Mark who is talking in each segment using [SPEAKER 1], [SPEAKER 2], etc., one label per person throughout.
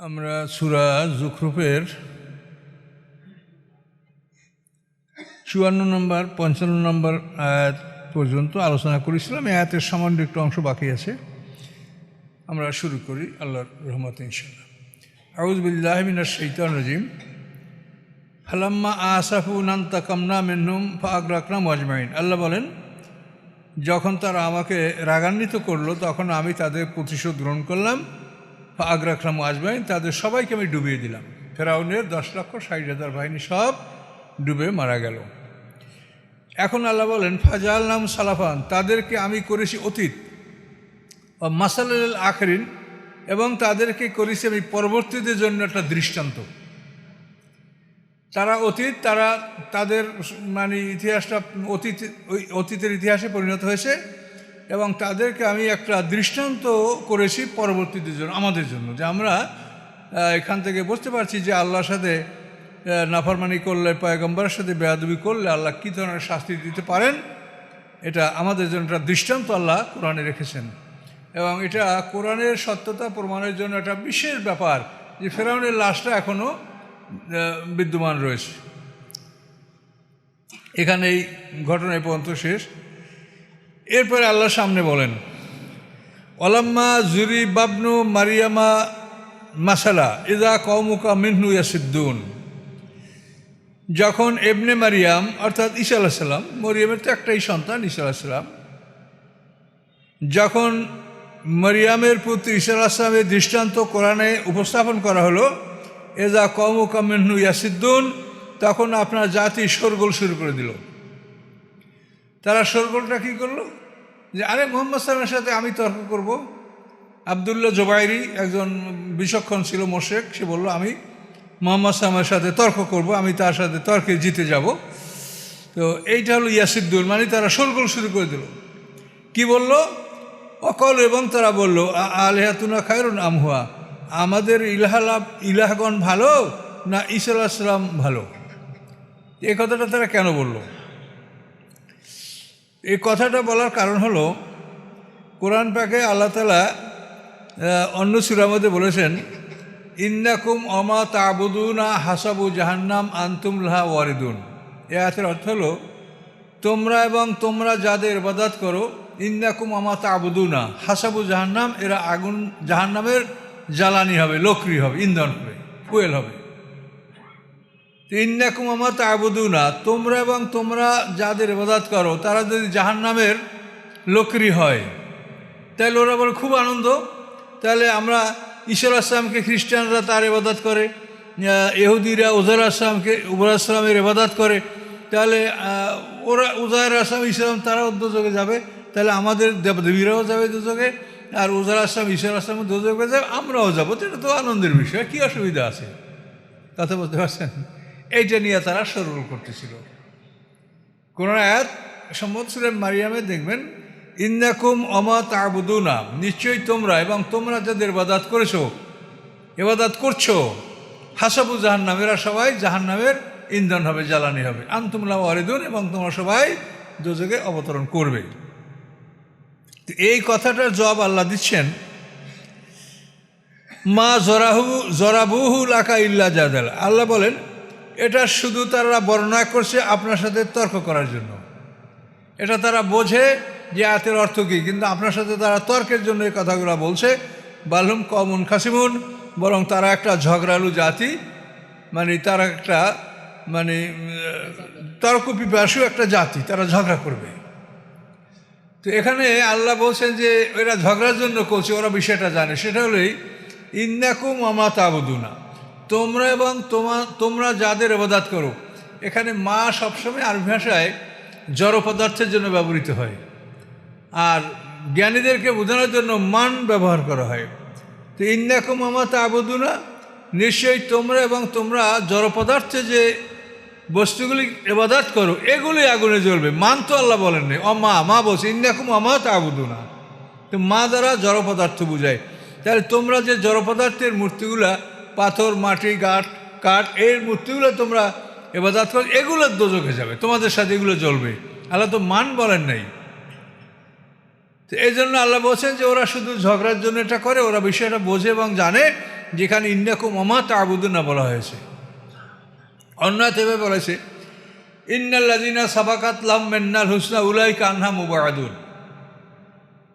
[SPEAKER 1] আমরা সূরা যুখরুফের 54 নম্বর 55 নম্বর আয়াত পর্যন্ত আলোচনা করেছিলাম। এই আয়াতের সামান্য একটু অংশ বাকি আছে, আমরা শুরু করি আল্লাহর রহমতে ইনশাআল্লাহ। আউযু বিল্লাহি মিনাশ শাইতানির রাজিম। ফালাম্মা আসাফুনা ইনতাকামনা মিনহুম ফাআগরাকনাহুম আজমাইন। আল্লাহ বলেন, যখন তারা আমাকে রাগান্বিত করলো তখন আমি তাদের প্রতিশোধ গ্রহণ করলাম। ফাআগরাকনাহুম আজমাইন, তাদের সবাইকে আমি ডুবিয়ে দিলাম। ফেরাউনের 10,60,000 বাহিনী সব ডুবে মারা গেল। এখন আল্লাহ বলেন, ফাজালনাহুম সালাফান, তাদেরকে আমি করেছি অতীত, ও মাসালাল আখরিন, এবং তাদেরকে করেছি আমি পরবর্তীদের জন্য একটা দৃষ্টান্ত। তারা অতীত, তাদের ইতিহাসটা অতীতের ইতিহাসে পরিণত হয়েছে, এবং তাদেরকে আমি একটা দৃষ্টান্ত করেছি পরবর্তীদের জন্য, আমাদের জন্য, যে আমরা এখান থেকে বুঝতে পারছি যে আল্লাহর সাথে নাফরমানি করলে, পয়গম্বরের সাথে বেয়াদবি করলে আল্লাহ কী ধরনের শাস্তি দিতে পারেন। এটা আমাদের জন্য একটা দৃষ্টান্ত আল্লাহ কোরআনে রেখেছেন, এবং এটা কোরআনের সত্যতা প্রমাণের জন্য একটা বিশেষ ব্যাপার যে ফেরাউনের লাশটা এখনও বিদ্যমান রয়েছে। এখানে এই ঘটনা পর্যন্ত শেষ। এরপরে আল্লাহ সামনে বলেন, ওয়ালাম্মা জুরি বাবনু মারিয়ামা মাসালা ইদা কওমুকা মিনহু ইয়াসিদ্দুন। যখন এবনে মারিয়াম অর্থাৎ ঈসা আলাইহিস সালাম, মরিয়মের তো একটাই সন্তান ঈসা আলাইহিস সালাম, যখন মরিয়ামের পুত্র ঈসা আলাইহিস সালামের দৃষ্টান্ত কোরআনে উপস্থাপন করা হলো, এজা কওমুকা মিনহু ইয়াসিদ্দুন, তখন আপনার জাতি শোরগোল শুরু করে দিল। তারা শোরগোলটা কী করলো, যে আরে মুহাম্মদ সাল্লাল্লাহু আলাইহি ওয়াসাল্লামের সাথে আমি তর্ক করব। আবদুল্লাহ জুবাইরি একজন বিচক্ষণ ছিল, মোশেক, সে বলল আমি মুহাম্মদ সাল্লাল্লাহু আলাইহি ওয়াসাল্লামের সাথে তর্ক করব, আমি তার সাথে তর্কে জিতে যাব। তো এইটা হলো ইয়াসিদ্দুন, তারা শোরগোল শুরু করে দিল। কি বলল, অকল, এবং তারা বলল, আলিহাতুনা খায়রুন আম হুয়া, আমাদের ইলাহগণ ভালো না ঈসা আলাইহিস সালাম ভালো। এই কথাটা তারা কেন বলল? এই কথাটা বলার কারণ হলো, কোরআন পাকে আল্লাহ তাআলা অন্য সূরার মধ্যে বলেছেন, ইন্নাকুম ওমা তা'বুদুনা হাসাবু জাহান্নাম আনতুম লাহা ওয়ারিদুন। এই আয়াতের অর্থ হলো, তোমরা এবং তোমরা যাদের ইবাদত করো, ইন্নাকুম ওমা তা'বুদুনা হাসাবু জাহান্নাম, এরা আগুন জাহান্নামের জ্বালানি হবে, লকড়ি হবে, ইন্ধন হবে, ফুয়েল হবে। ইন্নাকুম ওমা তা'বুদুনা, তোমরা এবং তোমরা যাদের ইবাদত করো তারা যদি জাহান্নামের লকড়ি হয়, তাহলে ওরা বলে খুব আনন্দ। তাহলে আমরা ঈসা আলাইহিস সালামকে, খ্রিস্টানরা তার ইবাদত করে, ইহুদিরা উজাইর আলাইহিস সালামের ইবাদত করে, তাহলে ওরা উজাইর আলাইহিস সালাম, ঈসা আলাইহিস সালাম তারাও দোজখে যাবে, তাহলে আমাদের দেবদেবীরাও যাবে দোজখে, আর উজাইর আলাইহিস সালাম, ঈসা আলাইহিস সালাম দোজখে যাবে, আমরাও যাবো। তো এটা তো আনন্দের বিষয়, কী অসুবিধা আছে? কথা বলতে পারছেন? এইটা নিয়ে তারা শোরগোল করতেছিল। কোন আয়াত সম্ভবত সূরা মারিয়ামে দেখবেন, ইন্নাকুম ওমা তা'বুদুনা, নিশ্চয়ই তোমরা এবং তোমরা যাদের ইবাদত করেছো, ইবাদত করছো, হাসাবু জাহান্নাম, এরা সবাই জাহান্নামের ইন্ধন হবে, জ্বালানি হবে, আনতুম লাহা ওয়ারিদুন, এবং তোমরা সবাই দোজখে অবতরণ করবে। তো এই কথাটার জবাব আল্লাহ দিচ্ছেন, মা জরাবুহু লাকা ইল্লা জাদাল। আল্লাহ বলেন, এটা শুধু তারা বর্ণনা করছে আপনার সাথে তর্ক করার জন্য। এটা তারা বোঝে যে আয়াতের অর্থ কী, কিন্তু আপনার সাথে তারা তর্কের জন্য এই কথাগুলো বলছে। বালহুম কওমুন খাসিমুন, বরং তারা একটা ঝগড়ালু জাতি, তারা একটা তর্ক পিপাসু একটা জাতি, তারা ঝগড়া করবে। তো এখানে আল্লাহ বলছেন যে এরা ঝগড়ার জন্য করছে, ওরা বিষয়টা জানে। সেটা হলোই ইন্নাকুম ওমা তা'বুদুনা, তোমরা এবং তোমরা যাদের ইবাদত করো। এখানে মা সবসময় আরবি ভাষায় জড় পদার্থের জন্য ব্যবহৃত হয়, আর জ্ঞানীদেরকে বোঝানোর জন্য মান ব্যবহার করা হয়। তো ইন্নাকুম ওমা তা'বুদুনা, নিশ্চয়ই তোমরা এবং তোমরা জড় পদার্থে যে বস্তুগুলি ইবাদত করো, এগুলি আগুনে জ্বলবে। মান তো আল্লাহ বলেন নাই, মা বলছে ইন্নাকুম ওমা তা'বুদুনা। তো মা দ্বারা জড় পদার্থ বুঝায়। তাহলে তোমরা যে জড় পদার্থের মূর্তিগুলা, পাথর, মাটি, কাঠ, এই মূর্তিগুলো তোমরা ইবাদত করো, এগুলো দোজখে যাবে, তোমাদের সাথে এগুলো জ্বলবে। আল্লাহ তো মান বলেন নাই। তো এই জন্য আল্লাহ বলছেন যে ওরা শুধু ঝগড়ার জন্য এটা করে, ওরা বিষয়টা বোঝে এবং জানে যেখানে ইন্নাকুম ওমা তা'বুদুনা বলা হয়েছে। অন্যভাবে বলেছে ইন্নাল্লাযিনা সাবাকাত লাহুম মিন্নাল হুসনা উলাইকা আনহা মুবাআদুন,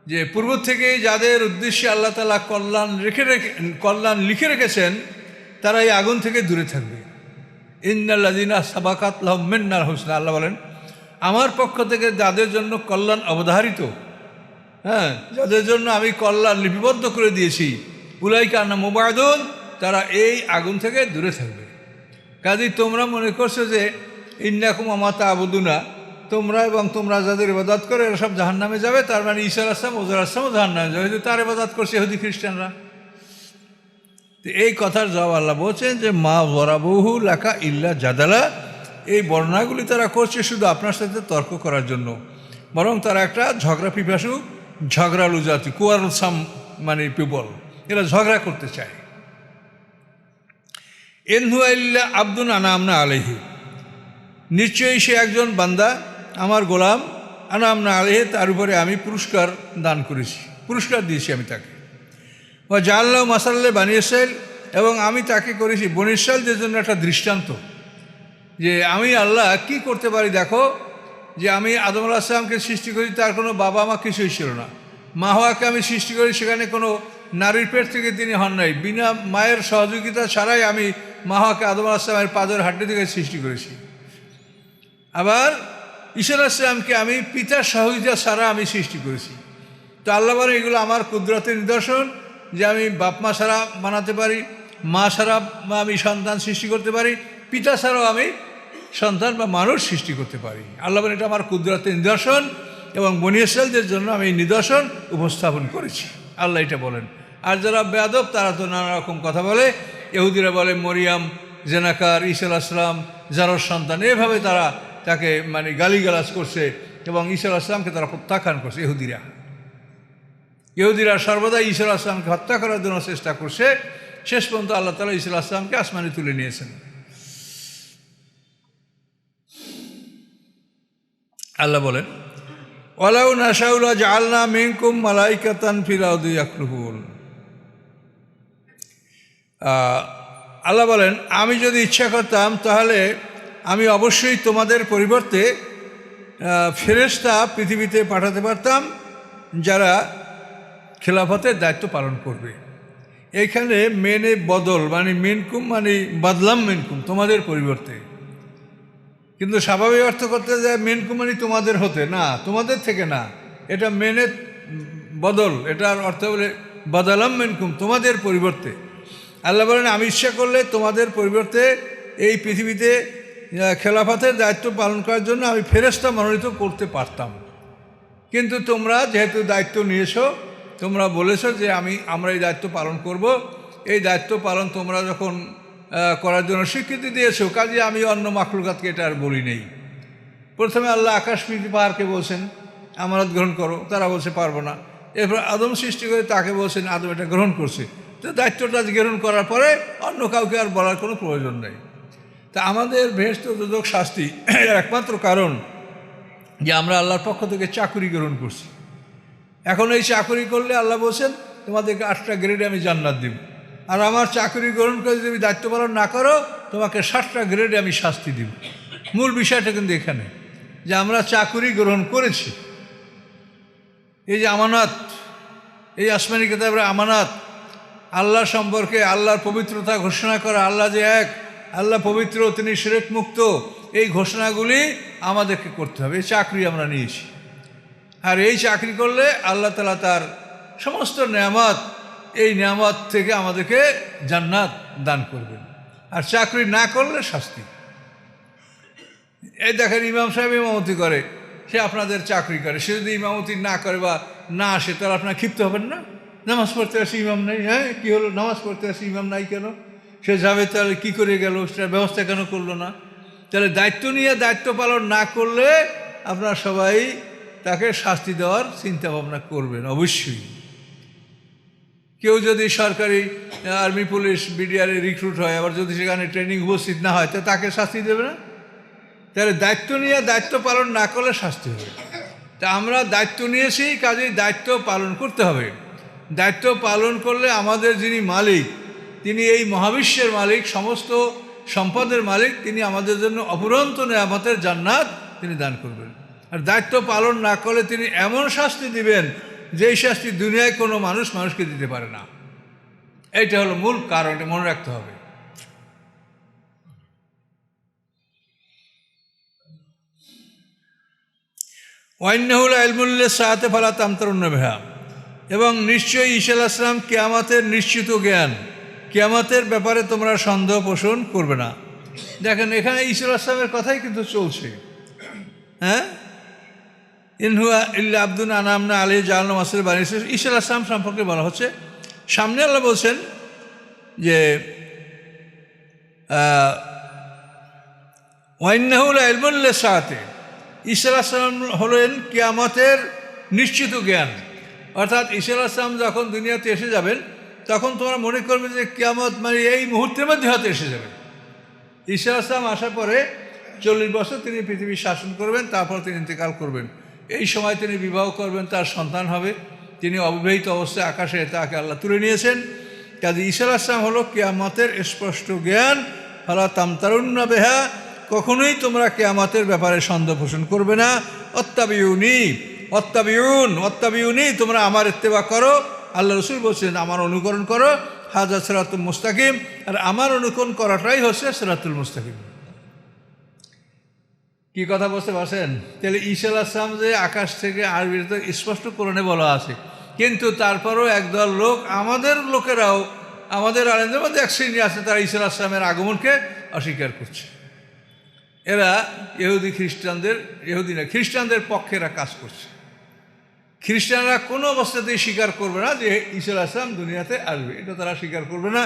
[SPEAKER 1] যে পূর্ব থেকে যাদের উদ্দেশ্যে আল্লাহ তাআলা কল্যাণ লিখে রেখেছেন তারা এই আগুন থেকে দূরে থাকবে। ইন্নাল্লাযিনা সাবাকাত লাহুম মিন্নাল হুসনা, আল্লাহ বলেন আমার পক্ষ থেকে যাদের জন্য কল্যাণ অবধারিত, হ্যাঁ, যাদের জন্য আমি কল্যাণ লিপিবদ্ধ করে দিয়েছি, উলাইকা আনহা মুবাআদুন, তারা এই আগুন থেকে দূরে থাকবে। কাজেই তোমরা মনে করছো যে ইন্নাকুম ওমা তা'বুদুনা, তোমরা এবং তোমরা যাদের ইবাদত করে এরা সব জাহান্নামে যাবে, তার মানে ঈসা আলাইহিস সালাম ওজার আলাইহিস সালামও জাহান্নামে যাবে, যে তার ইবাদত করছে ইহুদি খ্রিস্টানরা। তো এই কথার জবাব আল্লাহ বলছেন যে মা ওয়ারাবুহু লাকা ইল্লা জাদালা, এই বর্ণনাগুলি তারা করছে শুধু আপনার সাথে তর্ক করার জন্য, বরং তারা একটা ঝগড়া পিপাসু ঝগড়ালু জাতি, কুয়ারসাম মানে পিপল, এরা ঝগড়া করতে চায়। ইন হুয়া ইল্লা আবদুন আনআমনা আলাইহি, নিশ্চয়ই সে একজন বান্দা আমার গোলাম, আনআমনা আলাইহি, তার উপরে আমি পুরস্কার দান করেছি, পুরস্কার দিয়েছি আমি তাকে। ওয়া জাআলনাহু মাসাল্লা বানি ইসরাঈল, এবং আমি তাকে করেছি বনী ইসরাঈলদের জন্য একটা দৃষ্টান্ত, যে আমি আল্লাহ কি করতে পারি। দেখো যে আমি আদম আলাইহিস সালামকে সৃষ্টি করি, তার কোনো বাবা মা কিছুই ছিল না। মা হাওয়াকে আমি সৃষ্টি করি, সেখানে কোনো নারীর পেট থেকে তিনি হন নাই, বিনা মায়ের সহযোগিতা ছাড়াই আমি মা হাওয়াকে আদম আলাইহিস সালামের পাদের হাড্ডি থেকে সৃষ্টি করেছি। আবার ঈসা আলাইহিস সালামকে আমি পিতার সহযোগিতা ছাড়া আমি সৃষ্টি করেছি। তো আল্লাহ বলেন এগুলো আমার কুদরতের নিদর্শন, যে আমি বাপ মা ছাড়া বানাতে পারি, মা ছাড়া আমি সন্তান সৃষ্টি করতে পারি, পিতা ছাড়াও আমি সন্তান বা মানুষ সৃষ্টি করতে পারি। আল্লাহ বলেন এটা আমার কুদরতের নিদর্শন, এবং বনী ইসরাঈলদের জন্য আমি এই নিদর্শন উপস্থাপন করেছি, আল্লাহ এটা বলেন। আর যারা বেয়াদব তারা তো নানা রকম কথা বলে, ইহুদিরা বলে মরিয়াম জেনাকার, ঈসা আলাইহিস সালাম যারর সন্তান, এভাবে তারা তাকে মানে গালিগালাজ করছে, এবং ঈসা আলাইহিস সালামকে তারা প্রত্যাখ্যান করছে। ইহুদিরা সর্বদা ঈসা আলাইহিস সালামকে হত্যা করার জন্য চেষ্টা করছে। শেষ পর্যন্ত আল্লাহ তাআলা ঈসা আলাইহিস সালামকে আসমানে তুলে নিয়েছেন। আল্লাহ বলেন ওয়ালাউ নাশাউ লাজআলনা মিনকুম মালাইকাতান ফিল আরদি ইয়াখলুকুন, আল্লাহ বলেন আমি যদি ইচ্ছা করতাম তাহলে আমি অবশ্যই তোমাদের পরিবর্তে ফেরেশতা পৃথিবীতে পাঠাতে পারতাম, যারা খেলাফতের দায়িত্ব পালন করবে। এইখানে মেনে বদল মানে মিনকুম মানে বদলাম মিনকুম, তোমাদের পরিবর্তে। কিন্তু স্বাভাবিক অর্থ করতে যায় মিনকুম মানে তোমাদের হতে, না, তোমাদের থেকে না, এটা মেনে বদল, এটার অর্থ বলে বদলাম মিনকুম, তোমাদের পরিবর্তে। আল্লাহ বলেন আমি ইচ্ছা করলে তোমাদের পরিবর্তে এই পৃথিবীতে খেলাফতের দায়িত্ব পালন করার জন্য আমি ফেরেশতা মনোনীত করতে পারতাম। কিন্তু তোমরা যেহেতু দায়িত্ব নিয়েছো, তোমরা বলেছো যে আমরা এই দায়িত্ব পালন করব, এই দায়িত্ব পালন তোমরা যখন করার জন্য স্বীকৃতি দিয়েছো, কাজে আমি অন্য মাখলুকাতকে এটা আর বলি নেই। প্রথমে আল্লাহ আকাশ পৃথিবী পাহাড়কে বলছেন আমানত গ্রহণ করো, তারা বলছে পারবো না। এরপর আদম সৃষ্টি করে তাকে বলছেন, আদম এটা গ্রহণ করছে। তো দায়িত্বটা গ্রহণ করার পরে অন্য কাউকে আর বলার কোনো প্রয়োজন নেই। তা আমাদের বেহেশত দোজখ শাস্তি এর একমাত্র কারণ যে আমরা আল্লাহর পক্ষ থেকে চাকুরি গ্রহণ করছি। এখন এই চাকুরি করলে আল্লাহ বলছেন তোমাদেরকে 8টা গ্রেডে আমি জান্নাত দিব, আর আমার চাকুরি গ্রহণ করে যদি দায়িত্ব পালন না করো তোমাকে 7টা গ্রেডে আমি শাস্তি দিব। মূল বিষয়টা কিন্তু এখানে যে আমরা চাকুরি গ্রহণ করেছি, এই যে আমানত, এই আসমানি কিতাবের আমানত, আল্লাহ সম্পর্কে আল্লাহর পবিত্রতা ঘোষণা করা, আল্লাহ যে এক, আল্লাহ পবিত্র, তিনি শিরক মুক্ত, এই ঘোষণাগুলি আমাদেরকে করতে হবে। এই চাকরি আমরা নিয়েছি, আর এই চাকরি করলে আল্লাহ তাআলা তার সমস্ত নেয়ামত, এই নেয়ামত থেকে আমাদেরকে জান্নাত দান করবেন। আর চাকরি না করলে শাস্তি। এই দেখেন ইমাম সাহেব ইমামতি করে, সে আপনাদের চাকরি করে, সে যদি ইমামতি না করে বা না আসে তাহলে আপনার ক্ষিপ্ত হবেন না? নামাজ পড়তে আসি ইমাম নাই, হ্যাঁ কী হলো, নামাজ পড়তে আসি ইমাম নাই কেন? সে যাবে তাহলে কী করে গেল, সেটা ব্যবস্থা কেন করলো না? তাহলে দায়িত্ব নিয়ে দায়িত্ব পালন না করলে আপনারা সবাই তাকে শাস্তি দেওয়ার চিন্তা ভাবনা করবেন অবশ্যই। কেউ যদি সরকারি আর্মি, পুলিশ, বিডিআরে রিক্রুট হয়, আবার যদি সেখানে ট্রেনিং উপস্থিত না হয়, তাহলে তাকে শাস্তি দেবে না? তাহলে দায়িত্ব নিয়ে দায়িত্ব পালন না করলে শাস্তি হবে। তা আমরা দায়িত্ব নিয়েছি, কাজেই দায়িত্ব পালন করতে হবে। দায়িত্ব পালন করলে আমাদের যিনি মালিক তিনি এই মহাবিশ্বের মালিক, সমস্ত সম্পদের মালিক, তিনি আমাদের জন্য অফুরন্ত নেয়ামতের জান্নাত তিনি দান করবেন। আর দায়িত্ব পালন না করলে তিনি এমন শাস্তি দিবেন যেই শাস্তি দুনিয়ায় কোনো মানুষ মানুষকে দিতে পারে না। এইটা হলো মূল কারণ, এটা মনে রাখতে হবে। ওয়াইন্নাহুল ইলমুল্লিস সাআতি ফালা তামতারুন্না বিহা, এবং নিশ্চয়ই ঈসা আলাইহিস সালাম কিয়ামতের নিশ্চিত জ্ঞান, কিয়ামতের ব্যাপারে তোমরা সন্দেহ পোষণ করবে না। দেখেন এখানে ঈসা আলাইহিস সালামের কথাই কিন্তু চলছে। হ্যাঁ, ইন হুয়া ইল্লা আবদুন আনআমনা আলাইহি জাআলনা মাসির বানি ইসরাঈল, ঈসা আলাইহিস সালাম সম্পর্কে বলা হচ্ছে। সামনে আল্লাহ বলছেন যে ওয়াইন্নাহুল ইলমুল্লিস সাআতি, ঈসা আলাইহিস সালাম হলেন কিয়ামতের নিশ্চিত জ্ঞান। অর্থাৎ ঈসা আলাইহিস সালাম যখন দুনিয়াতে এসে যাবেন তখন তোমরা মনে করবে যে কিয়ামত মানে এই মুহূর্তের মধ্যে হয়তো এসে যাবে। ঈসা আলাইহিস সালাম আসার পরে 40 বছর তিনি পৃথিবী শাসন করবেন, তারপর তিনি ইন্তেকাল করবেন। এই সময় তিনি বিবাহ করবেন, তার সন্তান হবে। তিনি অবিবাহিত অবস্থায় আকাশে তাকে আল্লাহ তুলে নিয়েছেন। কাজে ঈসা আলাইহিস সালাম হলো কিয়ামতের স্পষ্ট জ্ঞান। ফালা তামতারুন্না বিহা, কখনোই তোমরা কিয়ামতের ব্যাপারে সন্দেহ পোষণ করবে না। অত্তাবিউনি, তোমরা আমার ইত্তেবা করো। আল্লাহ রসুল বলছেন আমার অনুকরণ করো। হাযা সিরাতুল মুস্তাকিম, আর আমার অনুকরণ করাটাই হচ্ছে সিরাতুল মুস্তাকিম। কি কথা বুঝতে পারছেন? তাহলে ঈসা আলাইহিস সালাম যে আকাশ থেকে আসবে তো স্পষ্ট কোরআনে বলা আছে, কিন্তু তারপরও একদল লোক, আমাদের লোকেরাও, আমাদের আলেমদের মধ্যে এক শ্রেণী আছে, তারা ঈসা আলাইহিস সালামের আগমনকে অস্বীকার করছে। এরা খ্রিস্টানদের পক্ষে এরা কাজ করছে। খ্রিস্টানরা কোনো অবস্থাতেই স্বীকার করবে না যে ঈসা আলাইহিস সালাম দুনিয়াতে আসবে, এটা তারা স্বীকার করবে না।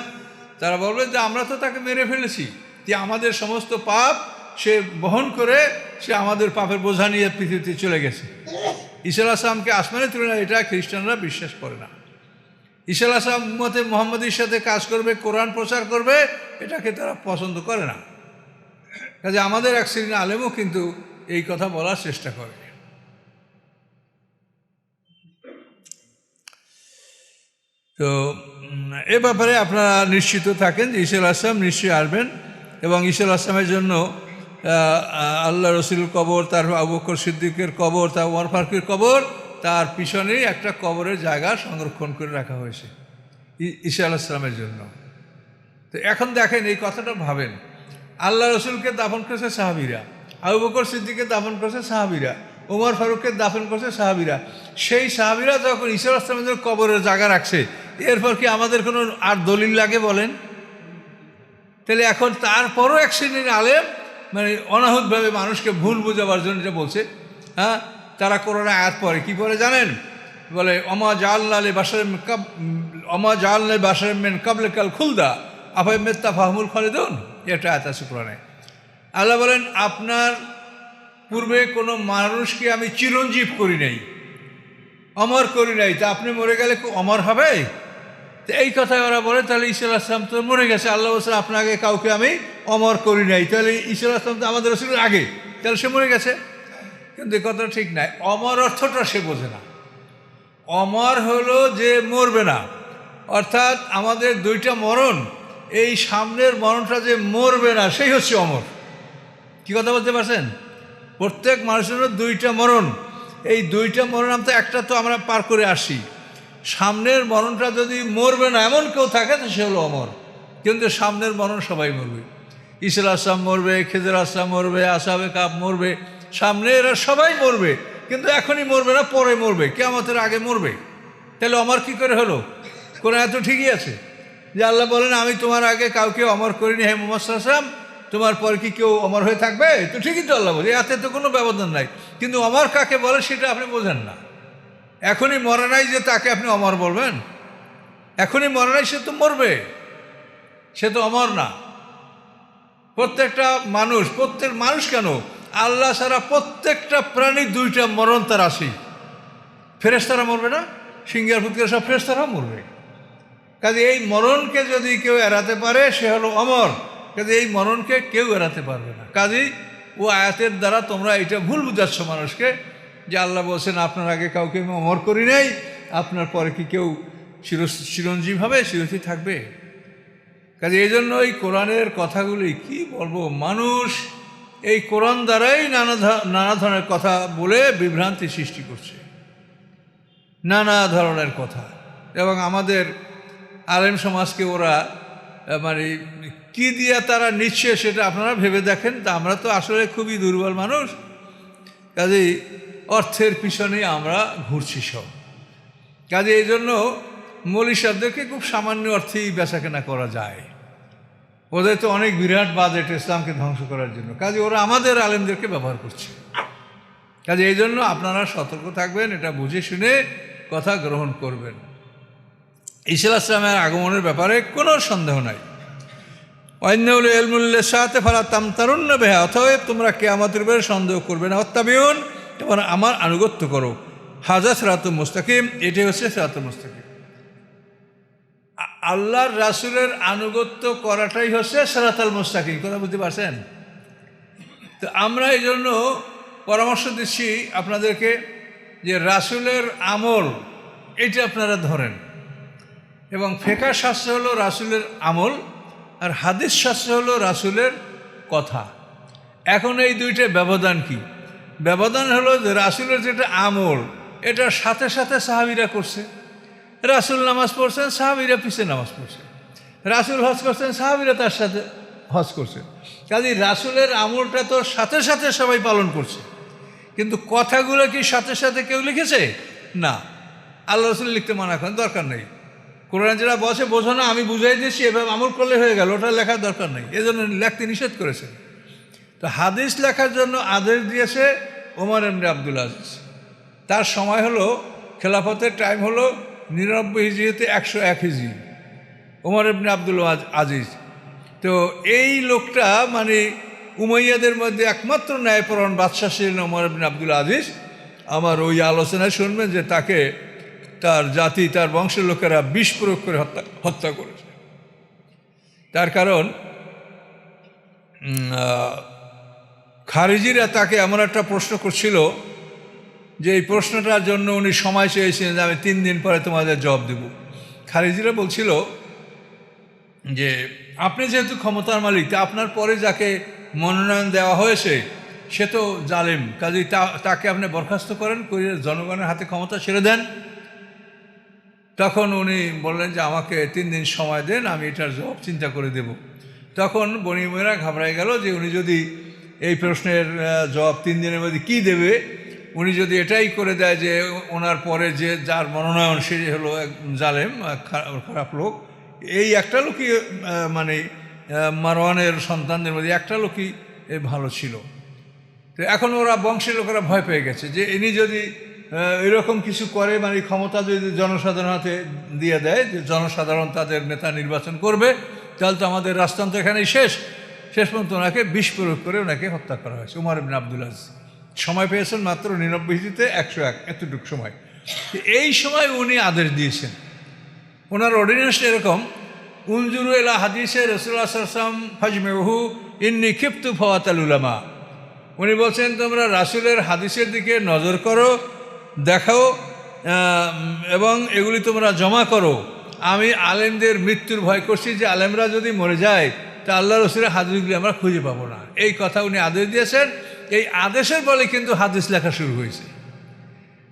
[SPEAKER 1] তারা বলবে যে আমরা তো তাকে মেরে ফেলেছি, যে আমাদের সমস্ত পাপ সে বহন করে সে আমাদের পাপের বোঝা নিয়ে পৃথিবীতে চলে গেছে। ঈসা আলাইহিস সালামকে আসমানে তুলে না, এটা খ্রিস্টানরা বিশ্বাস করে না। ঈসা আলাইহিস সালাম উম্মতে মুহাম্মাদীর সাথে কাজ করবে, কোরআন প্রচার করবে, এটাকে তারা পছন্দ করে না। কাজে আমাদের এক শ্রেণীর আলেমও কিন্তু এই কথা বলার চেষ্টা করে। তো এ ব্যাপারে আপনারা নিশ্চিত থাকেন যে ঈসা আলাইহিস সালাম নিশ্চয়ই আসবেন, এবং ঈসা আলাইহিস সালামের জন্য আল্লাহ রসুলের কবর, তার আবু বকর সিদ্দিকের কবর, তার ওমর ফারুকের কবর, তার পিছনেই একটা কবরের জায়গা সংরক্ষণ করে রাখা হয়েছে ঈসা আলাইহিস সালামের জন্য। তো এখন দেখেন, এই কথাটা ভাবেন, আল্লাহ রসুলকে দাফন করেছে সাহাবীরা, আবু বকর সিদ্দিককে দাফন করেছে সাহাবীরা, ওমর ফারুককে দাফন করেছে সাহাবীরা। সেই সাহাবীরা যখন ঈসা আলাইহিস সালামের কবরের জায়গা রাখছে, এরপর কি আমাদের কোনো আর দলিল লাগে বলেন? তাহলে এখন তারপরও এক শ্রেণীর আলেম মানে অনাহুতভাবে মানুষকে ভুল বোঝাবার জন্য যেটা বলছে, হ্যাঁ, তারা কোরআনে আয়াত পড়ে, কি পড়ে জানেন? বলে অমা জাআলনা লিবাশারিন মিন ক্বাবলিকাল খুলদা আফাইন মিত্তা ফাহুমুল খালিদুন, এটা আয়াত আছে কোরআনে। আল্লাহ বলেন আপনার পূর্বে কোনো মানুষকে আমি চিরঞ্জীব করি নাই, অমর করি নাই, তা আপনি মরে গেলে অমর হবে? তো এই কথায় ওরা বলে, তাহলে ঈসা আলাইহিস সালাম তো মরে গেছে, আল্লাহ বলছেন আপনাকে কাউকে আমি অমর করি নাই, তাহলে ঈসা আলাইহিস সালাম তো আমাদের রসুলের আগে, তাহলে সে মরে গেছে। কিন্তু এই কথাটা ঠিক নাই, অমর অর্থটা সে বোঝে না। অমর হলো যে মরবে না, অর্থাৎ আমাদের দুইটা মরণ, এই সামনের মরণটা যে মরবে না সেই হচ্ছে অমর। কি কথা বলতে পারছেন? প্রত্যেক মানুষের দুইটা মরণ, এই দুইটা মরণ আমরা একটা তো আমরা পার করে আসি, সামনের মরণটা যদি মরবে না এমন কেউ থাকে তো সে হলো অমর। কিন্তু সামনের মরণ সবাই মরবে, ঈসা আলাইহিস সালাম মরবে, খেজর আলাইহিস সালাম মরবে, আসহাবে কাহফ মরবে, সামনে এরা সবাই মরবে, কিন্তু এখনই মরবে না, পরে মরবে, কিয়ামতের আগে মরবে। তাহলে অমর কি করে হলো? কোরআন তো ঠিকই আছে যে আল্লাহ বলেন আমি তোমার আগে কাউকে অমর করিনি, হে মুহাম্মদ সাল্লাল্লাহু আলাইহি ওয়াসাল্লাম, তোমার পর কি কেউ অমর হয়ে থাকবে? তো ঠিকই তো আল্লাহ বলে, এতে তো কোনো ব্যবধান নাই। কিন্তু অমর কাকে বলে সেটা আপনি বোঝেন না। এখনই মরে নাই যে তাকে আপনি অমর বলবেন? এখনই মরে নাই, সে তো মরবে, সে তো অমর না। প্রত্যেক মানুষ কেন, আল্লাহ ছাড়া প্রত্যেকটা প্রাণী দুইটা মরণ তার আসি। ফেরেশতারা মরবে না? সিংহের ফুৎকার সব ফেরেশতারাও মরবে। কাজে এই মরণকে যদি কেউ এড়াতে পারে সে হলো অমর। কাজে এই মরণকে কেউ এড়াতে পারবে না। কাজেই ও আয়াতের দ্বারা তোমরা এটা ভুল বুঝাচ্ছ মানুষকে, যে আল্লাহ বলছেন আপনার আগে কাউকে আমি অমর করি নাই, আপনার পরে কি কেউ চিরঞ্জীব হবে, চিরস্থির থাকবে? কাজে এই জন্য এই কোরআনের কথাগুলি কি বলবো, মানুষ এই কোরআন দ্বারাই নানা ধরনের কথা বলে বিভ্রান্তি সৃষ্টি করছে, নানা ধরনের কথা। এবং আমাদের আলেম সমাজকে ওরা মানে কি দিয়ে তারা নিচ্ছে সেটা আপনারা ভেবে দেখেন। তা আমরা তো আসলে খুবই দুর্বল মানুষ, কাজেই অর্থের পিছনেই আমরা ঘুরছি সব। কাজে এই জন্য মৌলী সাহেবদেরকে খুব সামান্য অর্থেই বেচাকেনা করা যায়। ওদের তো অনেক বিরাট বাজেট ইসলামকে ধ্বংস করার জন্য, কাজে ওরা আমাদের আলেমদেরকে ব্যবহার করছে। কাজে এই জন্য আপনারা সতর্ক থাকবেন, এটা বুঝে শুনে কথা গ্রহণ করবেন। ঈসা আলাইহিস সালামের আগমনের ব্যাপারে কোনো সন্দেহ নাই। ওয়াইন্নাহু লিইলমুল সাআতি ফালা তামতারুন্না বিহা, অতএব তোমরা কিয়ামতের ব্যাপারে সন্দেহ করবে না। ওয়াত্তাবিউন, এবং আমার আনুগত্য করো। হাযা সিরাতুল মুস্তাকিম, এটাই হচ্ছে সিরাতুল মুস্তাকিম। আল্লাহর রাসূলের আনুগত্য করাটাই হচ্ছে সিরাতুল মুস্তাকিম। কথা বুঝতে পারছেন? তো আমরা এই জন্য পরামর্শ দিচ্ছি আপনাদেরকে যে রাসূলের আমল এটা আপনারা ধরেন, এবং ফিকহ শাস্ত্র হলো রাসূলের আমল, আর হাদিস শাস্ত্র হলো রাসূলের কথা। এখন এই দুইটা ব্যবধান কি? ব্যবধান হলো যে রাসূলের যেটা আমল, এটার সাথে সাথে সাহাবীরা করছে। রাসূল নামাজ পড়ছেন, সাহাবীরা পিছে নামাজ পড়ছে। রাসূল হজ করছেন, সাহাবীরা তার সাথে হজ করছে। কাজেই রাসূলের আমলটা তো সাথে সাথে সবাই পালন করছে, কিন্তু কথাগুলো কি সাথে সাথে কেউ লিখেছে? না, আল্লাহ রাসূল লিখতে মানা করেন, দরকার নেই। কোরআন যেটা বসে বোঝো না, আমি বুঝাই দিয়েছি, এভাবে আমল করলে হয়ে গেল, ওটা লেখার দরকার নেই, এজন্য লেখতে নিষেধ করেছেন। তো হাদিস লেখার জন্য আদেশ দিয়েছে ওমর ইবনে আব্দুল আজিজ। তার সময় হলো, খেলাফতের টাইম হলো 99 হিজরিতে 101 হিজরি, ওমর ইবনে আব্দুল আজিজ। তো এই লোকটা মানে উমাইয়াদের মধ্যে একমাত্র ন্যায়পরায়ণ বাদশাহ ছিলেন ওমর ইবনে আব্দুল আজিজ। আমার ওই আলোচনায় শুনবেন যে তাকে তার জাতি, তার বংশের লোকেরা বিষ প্রয়োগ করে হত্যা করেছে। তার কারণ খারিজিরা তাকে এমন একটা প্রশ্ন করছিল যে এই প্রশ্নটার জন্য উনি সময় চেয়েছিলেন যে আমি 3 দিন পরে তোমাদের জবাব দেব। খারিজিরা বলছিল যে আপনি যেহেতু ক্ষমতার মালিক, তা আপনার পরে যাকে মনোনয়ন দেওয়া হয়েছে সে তো জালেম, কাজেই তাকে আপনি বরখাস্ত করেন, করে জনগণের হাতে ক্ষমতা ছেড়ে দেন। তখন উনি বললেন যে আমাকে 3 দিন সময় দেন, আমি এটার জবাব চিন্তা করে দেব। তখন বনি উমাইয়া ঘাবড়ায় গেল যে উনি যদি এই প্রশ্নের জবাব 3 দিনের মধ্যে কী দেবে, উনি যদি এটাই করে দেয় যে ওনার পরে যে যার মনোনয়ন সে হলো এক জালেম, খারাপ লোক, এই একটা লোকই মানে মারওয়ানের সন্তানদের মধ্যে একটা লোকই ভালো ছিল। তো এখন ওরা বংশের লোকেরা ভয় পেয়ে গেছে যে ইনি যদি এরকম কিছু করে, মানে ক্ষমতা যদি জনসাধারণ হাতে দিয়ে দেয়, যে জনসাধারণ তাদের নেতা নির্বাচন করবে, তাহলে তো আমাদের রাজতন্ত্র এখানেই শেষ পর্যন্ত ওনাকে বিষ প্রয়োগ করে ওনাকে হত্যা করা হয়েছে। ওমর ইবনে আব্দুল আজিজ সময় পেয়েছেন মাত্র 99 হিজরিতে 101, এতটুকু সময়। এই সময় উনি আদেশ দিয়েছেন, ওনার অর্ডিন্যান্স এরকম, উনজুরু ইলা হাদিসে রাসূলুল্লাহ সাল্লাল্লাহু আলাইহি ওয়াসাল্লাম ফাজমাউহু ইন্নী খিফতু ফাওয়াতাল উলামা। উনি বলছেন তোমরা রাসূলের হাদিসের দিকে নজর করো, দেখাও, এবং এগুলি তোমরা জমা করো। আমি আলেমদের মৃত্যুর ভয় করছি, যে আলেমরা যদি মরে যায় তা আল্লাহ রাসূলের হাদিসগুলি আমরা খুঁজে পাবো না। এই কথা উনি আদেশ দিয়েছেন। এই আদেশের বলে কিন্তু হাদিস লেখা শুরু হয়েছে।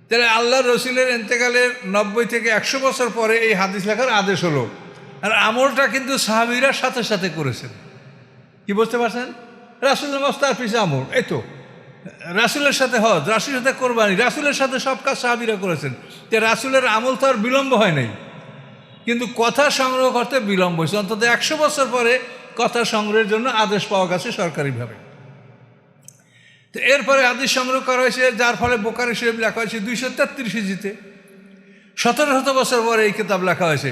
[SPEAKER 1] তাহলে আল্লাহ রাসূলের ইন্তেকালের 90 থেকে 100 বছর পরে এই হাদিস লেখার আদেশ হলো, আর আমলটা কিন্তু সাহাবীরা সাথে সাথে করেছেন। কি বুঝতে পারছেন? রাসূলের নামাজ, তার পিছনে আমল, এই তো রাসূলের সাথে হজ, রাসূলের সাথে কোরবানি, রাসূলের সাথে সব কাজ সাহাবীরা করেছেন। যে রাসূলের আমল তো আর বিলম্ব হয় নাই, কিন্তু কথা সংগ্রহ করতে বিলম্ব হয়েছে। অন্তত 100 বছর পরে কথা সংগ্রহের জন্য আদেশ পাওয়া গেছে সরকারিভাবে। তো এরপরে হাদিস সংগ্রহ করা হয়েছে, যার ফলে বুখারী শরীফ লেখা হয়েছে 233 হিজরিতে। 1700 বছর পরে এই কিতাব লেখা হয়েছে।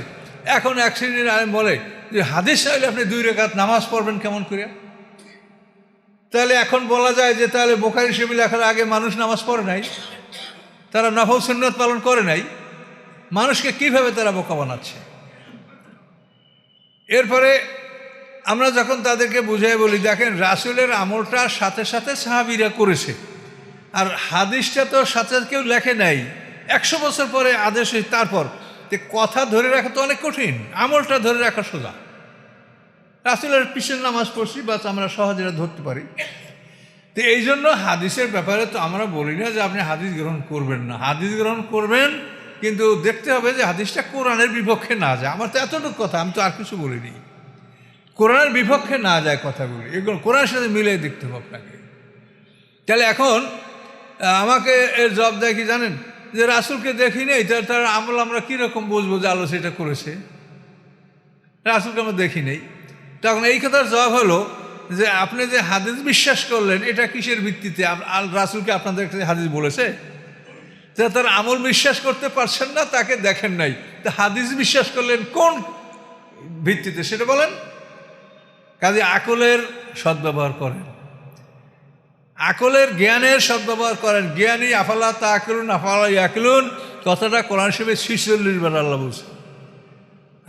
[SPEAKER 1] এখন এক শ্রেণীর আলেম বলে যে হাদিস চাইলে আপনি 2 রাকাত নামাজ পড়বেন কেমন করে? তাহলে এখন বলা যায় যে তাহলে বুখারী শরীফ লেখার আগে মানুষ নামাজ পড়ে নাই, তারা নফল সুন্নাত পালন করে নাই। মানুষকে কিভাবে তারা বোকা বানাচ্ছে? এরপরে আমরা যখন তাদেরকে বুঝাই বলি, দেখেন রাসূলের আমলটা সাথে সাথে সাহাবীরা করেছে, আর হাদিসটা তো সাথে কেউ লেখে নাই, 100 বছর পরে আদেশ হয়েছে। তারপর কথা ধরে রাখা তো অনেক কঠিন, আমলটা ধরে রাখা সোজা। রাসূলের পিছনে নামাজ পড়ছি, বাস আমরা সহজে ধরতে পারি। তো এই জন্য হাদিসের ব্যাপারে তো আমরা বলি না যে আপনি হাদিস গ্রহণ করবেন না, হাদিস গ্রহণ করবেন, কিন্তু দেখতে হবে যে হাদিসটা কোরআনের বিপক্ষে না যায়। আমার তো এতটুকু কথা, আমি তো আর কিছু বলিনি। কোরআনের বিপক্ষে না যায় কথাগুলি, এগুলো কোরআনের সাথে মিলিয়ে দেখতে হবে আপনাকে। তাহলে এখন আমাকে এর জবাব দেয় কি জানেন, যে রাসূলকে দেখি নেই, তার আমল আমরা কীরকম বুঝবো যে আলো সেটা করেছে? রাসূলকে আমরা দেখি নেই। তখন এই কথার জবাব হলো যে আপনি যে হাদিস বিশ্বাস করলেন, এটা কিসের ভিত্তিতে? রাসূলকে আপনাদের কাছে হাদিস বলেছে? যে তার আমল বিশ্বাস করতে পারছেন না, তাকে দেখেন নাই, তা হাদিস বিশ্বাস করলেন কোন ভিত্তিতে সেটা বলেন? কাজে আকলের সদ্ব্যবহার করেন, আকলের জ্ঞানের সদ্ব্যবহার করেন। জ্ঞানী আফালা তাআকিলুন আফালা ইয়াকিলুন কথাটা কোরআন শরীফে 46 বার আল্লাহ বলছে।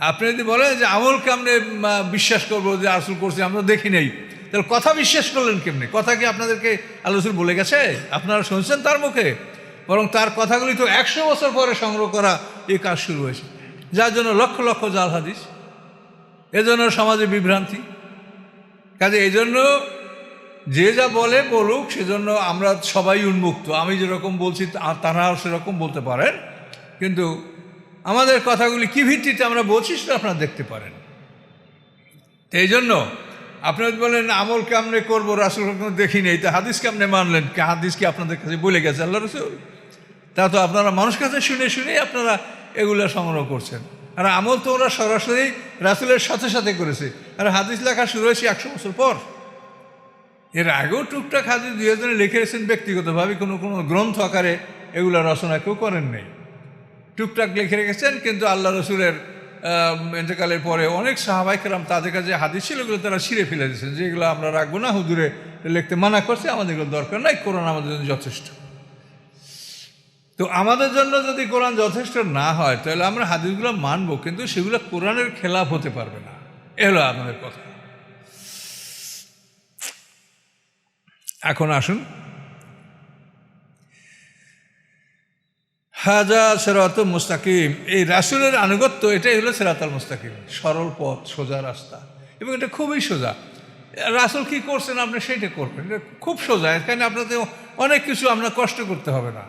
[SPEAKER 1] আপনি যদি বলেন যে আমল কেমনে বিশ্বাস করবো যে রাসূল করছে, আমরা দেখি নেই, তাহলে কথা বিশ্বাস করলেন কেমনে? কথা কি আপনাদেরকে আল্লাহ রাসূল বলে গেছে? আপনারা শুনছেন তার মুখে? বরং তার কথাগুলি তো 100 বছর পরে সংগ্রহ করা এই কাজ শুরু হয়েছে, যার জন্য লক্ষ লক্ষ জাল হাদিস, এজন্য সমাজে বিভ্রান্তি। কাজে এই জন্য যে যা বলে বলুক, সেজন্য আমরা সবাই উন্মুক্ত। আমি যেরকম বলছি তারাও সেরকম বলতে পারেন, কিন্তু আমাদের কথাগুলি কী ভিত্তিতে আমরা বলছি সেটা আপনারা দেখতে পারেন। এই জন্য আপনারা বলেন আমল কেমনে করবো, রাসূল কোনো দেখি নেই, তা হাদিস কেমনে মানলেন? হাদিস কি আপনাদের কাছে বলে গেছে আল্লাহ রাসূল? তা তো আপনারা মানুষ কাছে শুনে শুনেই আপনারা এগুলো সংগ্রহ করছেন। আর আমল তো ওরা সরাসরি রাসূলের সাথে সাথে করেছে। আর হাদিস লেখা শুরু হয়েছে 100 বছর পর। এর আগেও টুকটাক হাদিস 2 জনে লিখে রেখেছেন ব্যক্তিগতভাবে, কোনো গ্রন্থ আকারে এগুলো রচনা কেউ করেন নেই, টুকটাক লিখে রেখেছেন। কিন্তু আল্লাহ রসুলের ইন্তেকালের পরে অনেক সাহাবায়ে কেরাম তাদের কাছে হাদিস ছিল, এগুলো তারা ছিঁড়ে ফেলে দিয়েছেন, যেগুলো আমরা রাখবো না, হুজুরে লিখতে মানা করছে, আমাদের এগুলো দরকার নাই, কোরআন আমাদের জন্য যথেষ্ট। তো আমাদের জন্য যদি কোরআন যথেষ্ট না হয়, তাহলে আমরা হাদিসগুলো মানবো, কিন্তু সেগুলো কোরআনের খেলাফ হতে পারবে না। এ হলো আমাদের কথা। এখন আসুন, হাজা সিরাত মুস্তাকিম, এই রাসূলের আনুগত্য, এটাই হলো সিরাতাল মুস্তাকিম, সরল পথ, সোজা রাস্তা। এবং এটা খুবই সোজা। রাসূল কী করছেন আপনি সেইটা করবেন, এটা খুব সোজা। এখানে আপনাদের অনেক কিছু আপনার কষ্ট করতে হবে না।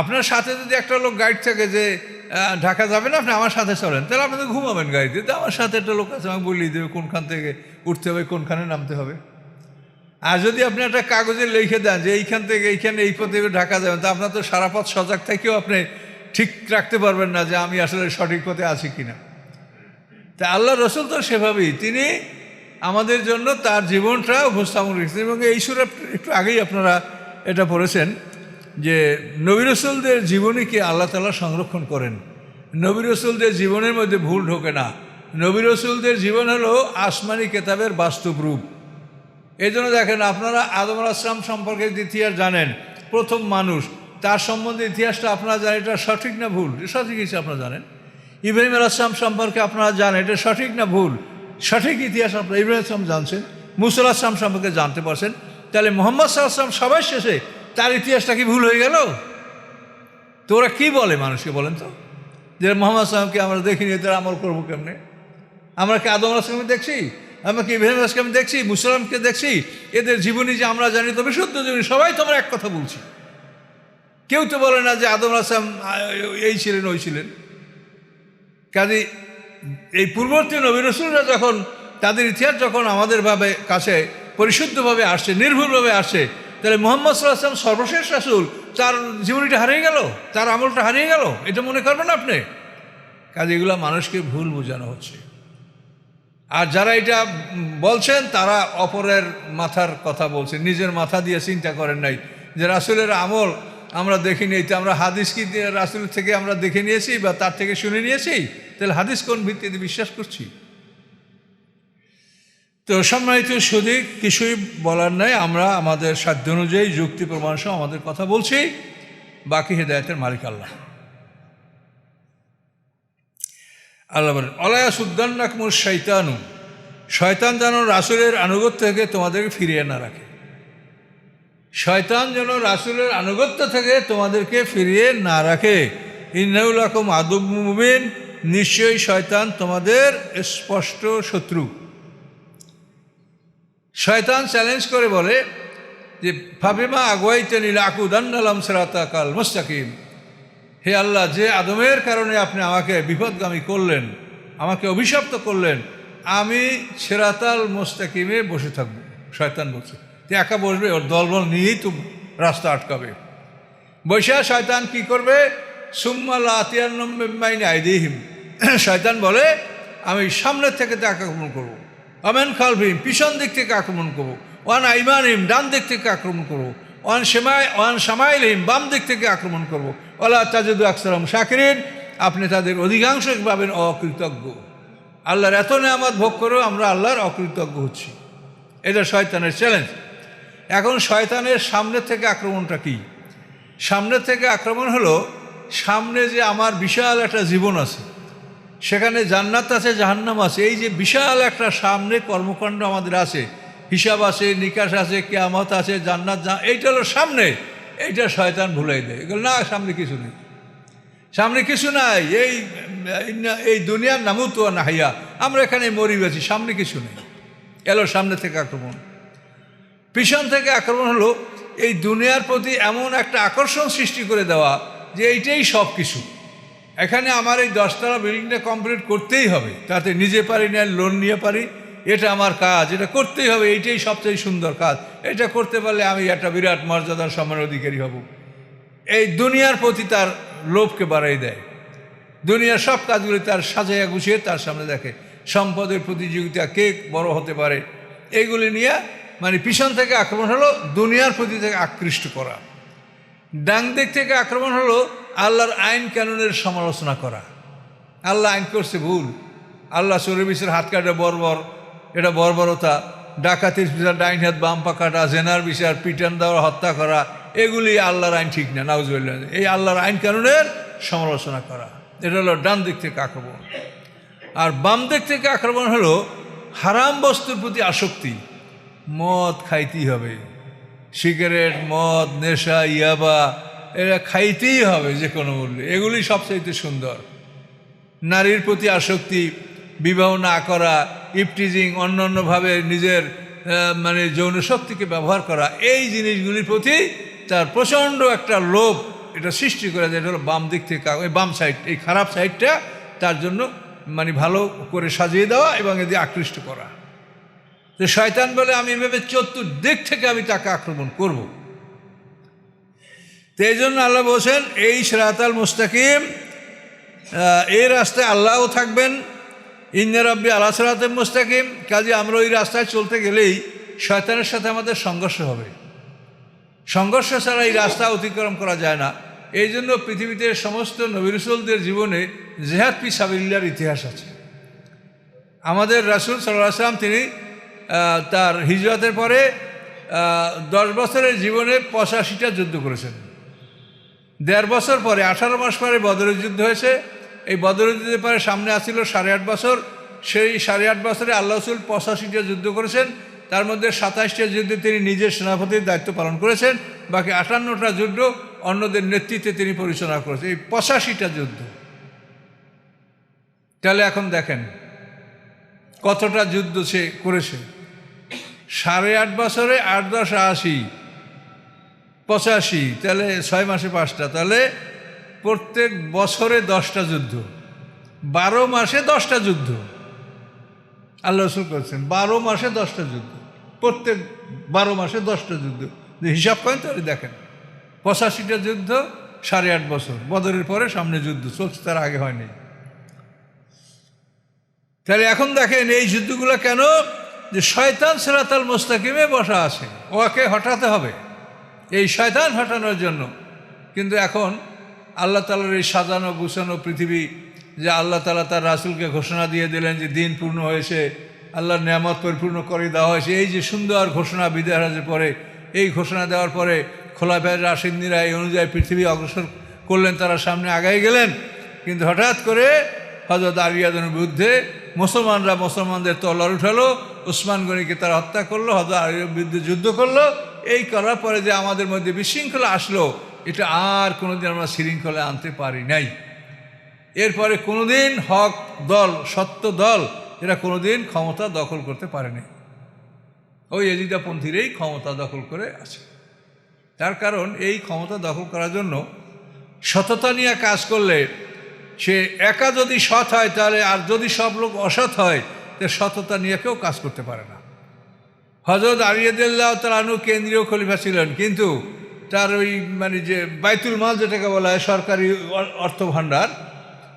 [SPEAKER 1] আপনার সাথে যদি একটা লোক গাইড থাকে যে ঢাকা যাবে না, আপনি আমার সাথে চলেন, তাহলে আপনাদের ঘুমাবেন গাড়িতে। তো আমার সাথে একটা লোক আছে, আমাকে বলিয়ে দেবে কোনখান থেকে উঠতে হবে, কোনখানে নামতে হবে। আর যদি আপনি একটা কাগজে লিখে দেন যে এইখান থেকে এইখানে এই পথে ঢাকা যাবেন, তা আপনার তো সারা পথ সজাগ থেকেও আপনি ঠিক রাখতে পারবেন না যে আমি আসলে সঠিক পথে আছি কিনা। তা আল্লাহ রসুল তো সেভাবেই তিনি আমাদের জন্য তার জীবনটা উপস্থাপন করেছেন। এবং এই সূরা একটু আগেই আপনারা এটা পড়েছেন যে নবী রাসূলদের জীবনীকে আল্লাহ তাআলা সংরক্ষণ করেন। নবী রাসূলদের জীবনের মধ্যে ভুল ঢোকে না। নবী রাসূলদের জীবন হলো আসমানি কেতাবের বাস্তব রূপ। এই জন্য দেখেন, আপনারা আদম আলাইহিস সালাম সম্পর্কে ইতিহাস জানেন, প্রথম মানুষ, তার সম্বন্ধে ইতিহাসটা আপনারা জানেন, এটা সঠিক না ভুল? সঠিক হিসেবে আপনারা জানেন। ইব্রাহিম আলাইহিস সালাম সম্পর্কে আপনারা জানেন, এটা সঠিক না ভুল? সঠিক ইতিহাস আপনারা ইব্রাহিম আলাইহিস সালাম জানছেন, মুসা আলাইহিস সালাম সম্পর্কে জানতে পারছেন। তাহলে মুহাম্মদ সাল্লাল্লাহু আলাইহি ওয়াসাল্লাম সবার শেষে তার ইতিহাসটা কি ভুল হয়ে গেল? তো ওরা কী বলে মানুষকে বলেন তো, যে মুহাম্মদ সাল্লামকে আমরা দেখিনি, তার আমল করবো কেমনে? আমরা কি আদম আলাইহিস সালামকে দেখছি? আমরা কি ইব্রাহিম আলাইহিস সালামকে দেখছি? মুসা আলাইহিসকে দেখছি? এদের জীবনী যে আমরা জানি, তবে শুদ্ধ জীবনী, সবাই তো আমরা এক কথা বলছি। কেউ তো বলে না যে আদম আলাইহিস সালাম এই ছিলেন ওই ছিলেন। কাজে এই পূর্ববর্তী নবী রাসূলরা যখন তাদের ইতিহাস যখন আমাদের কাছে পরিশুদ্ধভাবে আসছে, নির্ভুলভাবে আসছে, তাহলে মুহাম্মদ সাল্লাল্লাহু আলাইহি ওয়াসাল্লাম সর্বশেষ রাসূল, তার জীবনীটা হারিয়ে গেল, তার আমলটা হারিয়ে গেল, এটা মনে করবেন আপনি? কাজে এগুলো মানুষকে ভুল বোঝানো হচ্ছে। আর যারা এটা বলছেন তারা অপরের মাথার কথা বলছেন, নিজের মাথা দিয়ে চিন্তা করেন নাই যে রাসূলের আমল আমরা দেখে নিয়েছি, আমরা হাদিস কি রাসূল থেকে আমরা দেখে নিয়েছি বা তার থেকে শুনে নিয়েছি, তাহলে হাদিস কোন ভিত্তিতে বিশ্বাস করছি? তো সম্মানিত সুধী, কিছুই বলার নাই, আমরা আমাদের সাধ্য অনুযায়ী যুক্তি প্রমাণ সহ আমাদের কথা বলছি। বাকি হেদায়েতের মালিক আল্লাহ। আল্লাহ বলেন, অলা ইয়াসুদ্দান্নাকুমুশ শাইতানু, শয়তান যেন রাসূলের আনুগত্য থেকে তোমাদেরকে ফিরিয়ে না রাখে। শয়তান যেন রাসূলের আনুগত্য থেকে তোমাদেরকে ফিরিয়ে না রাখে। ইন্নাহু লাকুম আদুউম মুবিন, নিশ্চয়ই শয়তান তোমাদের স্পষ্ট শত্রু। শয়তান চ্যালেঞ্জ করে বলে যে ফাবিমা আগুয়াইতানি লাকুদান্না লাহুম সিরাতাকাল মুস্তাকিম, হে আল্লাহ, যে আদমের কারণে আপনি আমাকে বিপদগামী করলেন, আমাকে অভিশপ্ত করলেন, আমি সিরাতাল মুস্তাকিমে বসে থাকব। শয়তান বলছে যে একা বসবে, ওর দলবল নিয়েই তো রাস্তা আটকাবে। বৈশা শয়তান কি করবে? সুম্মা লাআতিয়ান্নাহুম মিন বাইনি আইদিহিম, শয়তান বলে আমি সামনের থেকে আক্রমণ করবো, আমিন খালফিহিম পিছন দিক থেকে আক্রমণ করবো, ওয়ান আইমানিহিম ডান দিক থেকে আক্রমণ করবো, ওয়ান শামাইলিহিম বাম দিক থেকে আক্রমণ করবো, ওয়ালা তাজিদু আকসারহুম শাকিরিন, আপনি তাদের অধিকাংশ পাবেন অকৃতজ্ঞ। আল্লাহর এত নেয়ামত ভোগ করেও আমরা আল্লাহর অকৃতজ্ঞ হচ্ছি। এটা শয়তানের চ্যালেঞ্জ। এখন শয়তানের সামনে থেকে আক্রমণটা কি? সামনে থেকে আক্রমণ হলো, সামনে যে আমার বিশাল একটা জীবন আছে, সেখানে জান্নাত আছে, জাহান্নাম আছে, এই যে বিশাল একটা সামনে কর্মকাণ্ড আমাদের আছে, হিসাব আছে, নিকাশ আছে, কিয়ামত আছে, জান্নাত, এইটা হলো সামনে। এইটা শয়তান ভুলাই দেয়, এগুলো না, সামনে কিছু নেই, সামনে কিছু নাই, এই দুনিয়ার নামুত না হাইয়া, আমরা এখানে মরি গেছি, সামনে কিছু নেই। এলো সামনে থেকে আক্রমণ। পিছন থেকে আক্রমণ হলো এই দুনিয়ার প্রতি এমন একটা আকর্ষণ সৃষ্টি করে দেওয়া যে এইটাই সব কিছু, এখানে আমার এই 10তলা বিল্ডিংটা কমপ্লিট করতেই হবে, তাতে নিজে পারি না, লোন নিয়ে পারি, এটা আমার কাজ, এটা করতেই হবে, এইটাই সবচেয়ে সুন্দর কাজ, এটা করতে পারলে আমি একটা বিরাট মর্যাদার সম্মানের অধিকারী হব। এই দুনিয়ার প্রতি তার লোভকে বাড়াই দেয়, দুনিয়ার সব কাজগুলি তার সাজাইয়া গুছিয়ে তার সামনে দেখে, সম্পদের প্রতিযোগিতা, কে বড় হতে পারে, এইগুলি নিয়ে মানে পিছন থেকে আক্রমণ হলো দুনিয়ার প্রতি থেকে আকৃষ্ট করা। ডান দিক থেকে আক্রমণ হলো আল্লাহর আইন কানুনের সমালোচনা করা। আল্লাহ আইন করছে ভুল, আল্লাহ চোরের বিচার হাত কাটা বর্বর, এটা বর্বরতা, ডাকাতির বিচার ডাইন হাত বাম পা কাটা, জেনার বিচার পিটান দেওয়া, হত্যা করা, এগুলি আল্লাহর আইন ঠিক না, নাউজুবিল্লাহ। এই আল্লাহর আইন কানুনের সমালোচনা করা, এটা হলো ডান দিক থেকে আক্রমণ। আর বাম দিক থেকে আক্রমণ হলো হারাম বস্তুর প্রতি আসক্তি, মদ খাইতেই হবে, সিগারেট, মদ, নেশা, ইয়াবা, এরা খাইতেই হবে যে কোনো মূল্যে, এগুলি সবচাইতে সুন্দর। নারীর প্রতি আসক্তি, বিবাহ না করা, ইফটিজিং, অন্যান্যভাবে নিজের মানে যৌন শক্তিকে ব্যবহার করা, এই জিনিসগুলির প্রতি তার প্রচণ্ড একটা লোভ এটা সৃষ্টি করে দেয়। এটা হলো বাম দিক থেকে, ওই বাম সাইড, এই খারাপ সাইডটা তার জন্য মানে ভালো করে সাজিয়ে দেওয়া এবং এদি আকৃষ্ট করা। তো শয়তান বলে আমি এভাবে চতুর্দিক থেকে আমি তাকে আক্রমণ করব। তো এই জন্য আল্লাহ বলছেন এই সিরাতাল মুস্তাকিম, এই রাস্তায় আল্লাহও থাকবেন, ইন্না রাব্বি আলা সিরাতিম মুস্তাকিম। কাজে আমরা ওই রাস্তায় চলতে গেলেই শয়তানের সাথে আমাদের সংঘর্ষ হবে, সংঘর্ষ ছাড়া এই রাস্তা অতিক্রম করা যায় না। এই জন্য পৃথিবীতে সমস্ত নবী রাসূলদের জীবনে জিহাদ ফি সাবিলিল্লাহর ইতিহাস আছে। আমাদের রাসূল সাল্লাল্লাহু আলাইহি ওয়াসাল্লাম তিনি তার হিজরতের পরে 10 বছরের জীবনে 85টা যুদ্ধ করেছেন। 1.5 বছর পরে 18 মাস পরে বদরের যুদ্ধ হয়েছে। এই বদরের যুদ্ধের পরে সামনে আসছিল 8.5 বছর। সেই 8.5 বছরে আল্লাহ রাসূল 85টা যুদ্ধ করেছেন। তার মধ্যে 27টা যুদ্ধে তিনি নিজের সেনাপতির দায়িত্ব পালন করেছেন, বাকি 58টা যুদ্ধ অন্যদের নেতৃত্বে তিনি পরিচালনা করেছেন। এই 85টা যুদ্ধ। তাহলে এখন দেখেন কতটা যুদ্ধ সে করেছে। 8.5 বছরে 8 10 80, 85, তাহলে 6 মাসে 5টা, তাহলে প্রত্যেক বছরে 10টা যুদ্ধ, 12 মাসে 10টা যুদ্ধ আল্লাহ রাসূল করেছেন। 12 মাসে 10টা যুদ্ধ, প্রত্যেক 12 মাসে 10টা যুদ্ধ, হিসাব করেন তাহলে দেখেন 85টা যুদ্ধ 8.5 বছর। বদরের পরে সামনে যুদ্ধ চলছে, তার আগে হয়নি। তাহলে এখন দেখেন এই যুদ্ধগুলো কেন? যে শয়তান সিরাতাল মুস্তাকিমে বসা আছে, ওকে হটাতে হবে, এই শয়তান হটানোর জন্য। কিন্তু এখন আল্লাহ তাআলার এই সাজানো গুছানো পৃথিবী, যে আল্লাহ তাআলা তার রাসূলকে ঘোষণা দিয়ে দিলেন যে দিন পূর্ণ হয়েছে, আল্লাহর নিয়ামত পরিপূর্ণ করে দেওয়া হয়েছে, এই যে সুন্দর ঘোষণা বিদায় হজের পরে, এই ঘোষণা দেওয়ার পরে খোলাফায়ে রাশিদিনরা এই অনুযায়ী পৃথিবী অগ্রসর করলেন, তারা সামনে আগাই গেলেন। কিন্তু হঠাৎ করে হযরত আলী রাদিয়াল্লাহু বিরুদ্ধে মুসলমানদের তলোয়ার উঠালো, উসমান গনিকে তারা হত্যা করলো, হযরত আলীর বিরুদ্ধে যুদ্ধ করলো। এই করার পরে যে আমাদের মধ্যে বিশৃঙ্খলা আসলো, এটা আর কোনোদিন আমরা শৃঙ্খলা আনতে পারি নাই। এরপরে কোনোদিন হক দল, সত্য দল, এরা কোনোদিন ক্ষমতা দখল করতে পারেনি। ওই এজিদাপন্থীরাই ক্ষমতা দখল করে আছে। তার কারণ এই ক্ষমতা দখল করার জন্য সততা নিয়ে কাজ করলে, সে একা যদি সৎ হয় তাহলে, আর যদি সব লোক অসৎ হয় তো সততা নিয়ে কেউ কাজ করতে পারে না। হযরত আলী রাদিয়াল্লাহু তাআলা আনহু কেন্দ্রীয় খলিফা ছিলেন, কিন্তু তার ওই যে বাইতুল মাল যেটাকে বলা হয়, সরকারি অর্থ ভাণ্ডার,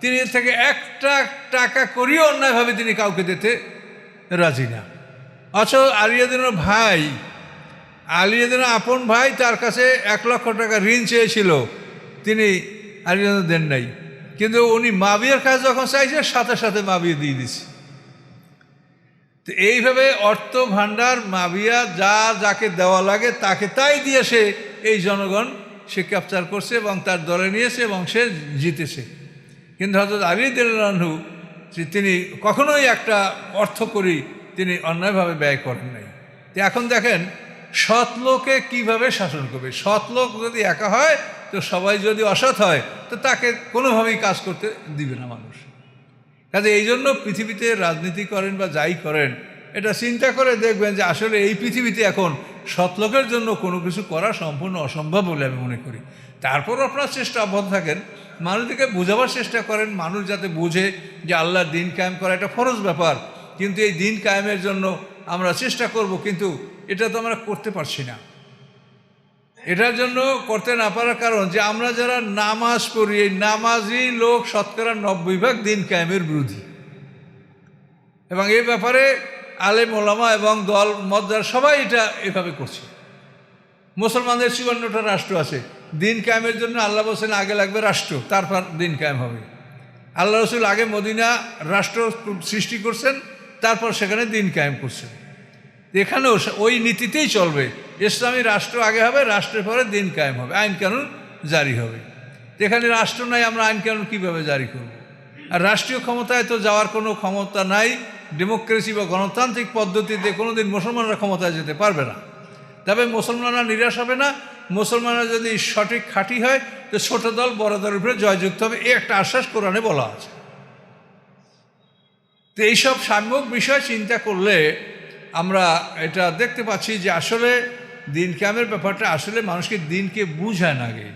[SPEAKER 1] তিনি এর থেকে একটা টাকা করিও অন্যায়ভাবে তিনি কাউকে দিতে রাজি না। অথচ আলী রাদিয়াল্লাহু ভাই, আলী রাদিয়াল্লাহু আপন ভাই, তার কাছে 1 লক্ষ টাকা ঋণ চেয়েছিল, তিনি আলী রাদিয়াল্লাহু দেন নাই। কিন্তু উনি মাবিয়ার কাছে যখন চাইছে সাথে সাথে মাবিয়া দিয়ে দিছে। তো এইভাবে অর্থ ভাণ্ডার মাবিয়া যাকে দেওয়া লাগে তাকে তাই দিয়েছে, এই জনগণ সে ক্যাপচার করছে এবং তার দলে নিয়েছে এবং সে জিতেছে। কিন্তু হযরত আলী রাদিয়াল্লাহু আনহু তিনি কখনোই একটা অর্থ করি তিনি অন্যায়ভাবে ব্যয় করেন নাই। তো এখন দেখেন সৎ লোকে কীভাবে শাসন করবে। সৎ লোক যদি একা হয় তো সবাই যদি অসৎ হয় তো তাকে কোনোভাবেই কাজ করতে দিবে না মানুষ। কাজে এই জন্য পৃথিবীতে রাজনীতি করেন বা যাই করেন, এটা চিন্তা করে দেখবেন যে আসলে এই পৃথিবীতে এখন সৎ লোকের জন্য কোনো কিছু করা সম্পূর্ণ অসম্ভব বলে আমি মনে করি। তারপর আপনার চেষ্টা অব্যাহত থাকেন, মানুষদেরকে বোঝাবার চেষ্টা করেন, মানুষ যাতে বোঝে যে আল্লাহর দিন কায়েম করা একটা ফরজ ব্যাপার। কিন্তু এই দিন কায়েমের জন্য আমরা চেষ্টা করব, কিন্তু এটা তো আমরা করতে পারছি না। এটার জন্য করতে না পারার কারণ যে আমরা যারা নামাজ পড়ি, এই নামাজি লোক শতকরা 90% দিন কায়েমের বিরোধী। এবং এই ব্যাপারে আলেম ওলামা এবং দল মতদার সবাই এটা এভাবে করছে। মুসলমানদের 54টা রাষ্ট্র আছে, দিন কায়েমের জন্য আল্লাহ বলছেন আগে লাগবে রাষ্ট্র, তারপর দিন কায়েম হবে। আল্লাহ রসুল আগে মদিনা রাষ্ট্র সৃষ্টি করছেন, তারপর সেখানে দিন কায়েম করছেন। এখানেও ওই নীতিতেই চলবে, ইসলামী রাষ্ট্র আগে হবে, রাষ্ট্রের পরে দিন কায়েম হবে, আইন কানুন জারি হবে। এখানে রাষ্ট্র নাই, আমরা আইন কানুন কীভাবে জারি করব? আর রাষ্ট্রীয় ক্ষমতায় তো যাওয়ার কোনো ক্ষমতা নাই। ডেমোক্রেসি বা গণতান্ত্রিক পদ্ধতিতে কোনোদিন মুসলমানরা ক্ষমতায় যেতে পারবে না। তবে মুসলমানরা নিরাশ হবে না। মুসলমানরা যদি সঠিক খাঁটি হয় তো ছোট দল বড় দলের উপরে জয়যুক্ত হবে, এই একটা আশ্বাস কোরআনে বলা আছে। তো এইসব সাম্যক বিষয় চিন্তা করলে আমরা এটা দেখতে পাচ্ছি যে আসলে দিন কায়েমের ব্যাপারটা আসলে মানুষকে দিনকে বুঝায় না। আগে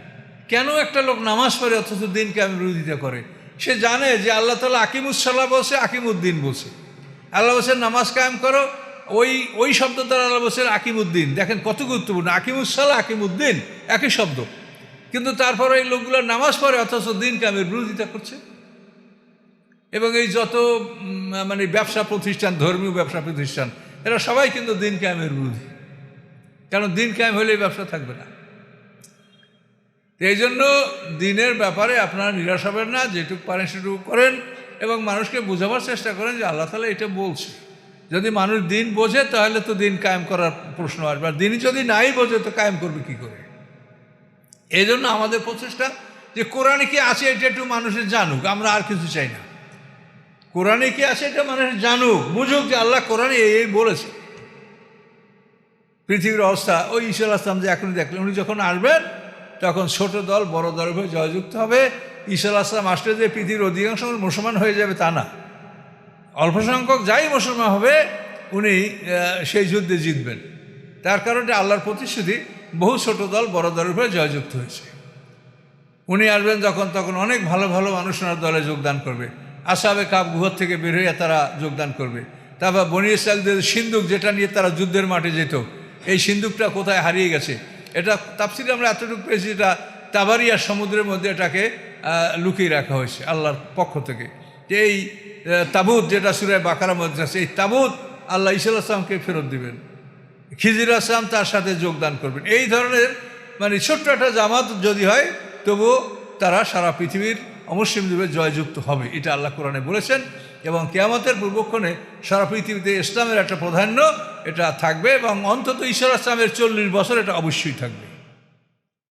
[SPEAKER 1] কেন একটা লোক নামাজ পড়ে অথচ দিন কায়েমের বিরোধিতা করে? সে জানে যে আল্লাহ তাআলা আকিমুসসালাহ বলছে, আকিমুদ্দিন বলছে। আল্লাহ বলছেন নামাজ কায়েম করো, ওই শব্দ দ্বারা আল্লাহ বলছেন আকিমুদ্দিন। দেখেন কত গুরুত্বপূর্ণ, আকিমুসসালাহ আকিমুদ্দিন একই শব্দ, কিন্তু তারপরে এই লোকগুলো নামাজ পড়ে অথচ দিন কায়েমের বিরোধিতা করছে। এবং এই যত ব্যবসা প্রতিষ্ঠান, ধর্মীয় ব্যবসা প্রতিষ্ঠান, এরা সবাই কিন্তু দিন কায়েমের বিরোধী। কারণ দিন কায়েম হলে ব্যবসা থাকবে না। এই জন্য দিনের ব্যাপারে আপনারা নিরাশ হবেন না, যেটুকু পারেন সেটুকু করেন এবং মানুষকে বোঝাবার চেষ্টা করেন যে আল্লাহ তাআলা এটা বলছে। যদি মানুষ দিন বোঝে তাহলে তো দিন কায়েম করার প্রশ্ন আসবে, আর দিনই যদি নাই বোঝে তো কায়েম করবে কী করে? এই জন্য আমাদের প্রচেষ্টা যে কোরআনে কি আছে এটা একটু মানুষের জানুক, আমরা আর কিছু চাই না। কোরআনে কি আছে এটা মানুষ জানুক, বুঝুক যে আল্লাহ কোরআনে এই বলেছে। পৃথিবীর অবস্থা ওই ঈসা আলাইহিস সালাম যে এখনই দেখলেন, উনি যখন আসবেন তখন ছোট দল বড় দলের হয়ে জয়যুক্ত হবে। ঈসা আলাইহিস সালাম আসলে যে পৃথিবীর অধিকাংশ মুসলমান হয়ে যাবে তা না, অল্প সংখ্যক যাই মুসলমান হবে উনি সেই যুদ্ধে জিতবেন। তার কারণে আল্লাহর প্রতিশ্রুতি বহু ছোট দল বড় দলের হয়ে জয়যুক্ত হয়েছে। উনি আসবেন যখন, তখন অনেক ভালো ভালো মানুষ ওনার দলে যোগদান করবে। আসহাবে কাহফ গুহা থেকে বের হয়ে তারা যোগদান করবে। তারপর বনী ইসরাঈলদের সিন্দুক, যেটা নিয়ে তারা যুদ্ধের মাঠে যেত, এই সিন্দুকটা কোথায় হারিয়ে গেছে, এটা তাফসিরে আমরা এতটুকু পেয়েছি, এটা তাবারিয়া সমুদ্রের মধ্যে এটাকে লুকিয়ে রাখা হয়েছে আল্লাহর পক্ষ থেকে। যে এই তাবুত যেটা সূরা বাকারার মধ্যে আছে, এই তাবুত আল্লাহ ঈসা আলাইহিস সালামকে ফেরত দিবেন, খিজির আলাইহিস সালাম তার সাথে যোগদান করবেন। এই ধরনের ছোট্ট একটা জামাত যদি হয় তবুও তারা সারা পৃথিবীর অমুসলিমদের জয়যুক্ত হবে, এটা আল্লাহ কোরআনে বলেছেন। এবং কিয়ামতের পূর্বক্ষণে সারা পৃথিবীতে ইসলামের একটা প্রাধান্য এটা থাকবে এবং অন্তত ঈসা আলাইহিস সালামের 40 বছর এটা অবশ্যই থাকবে।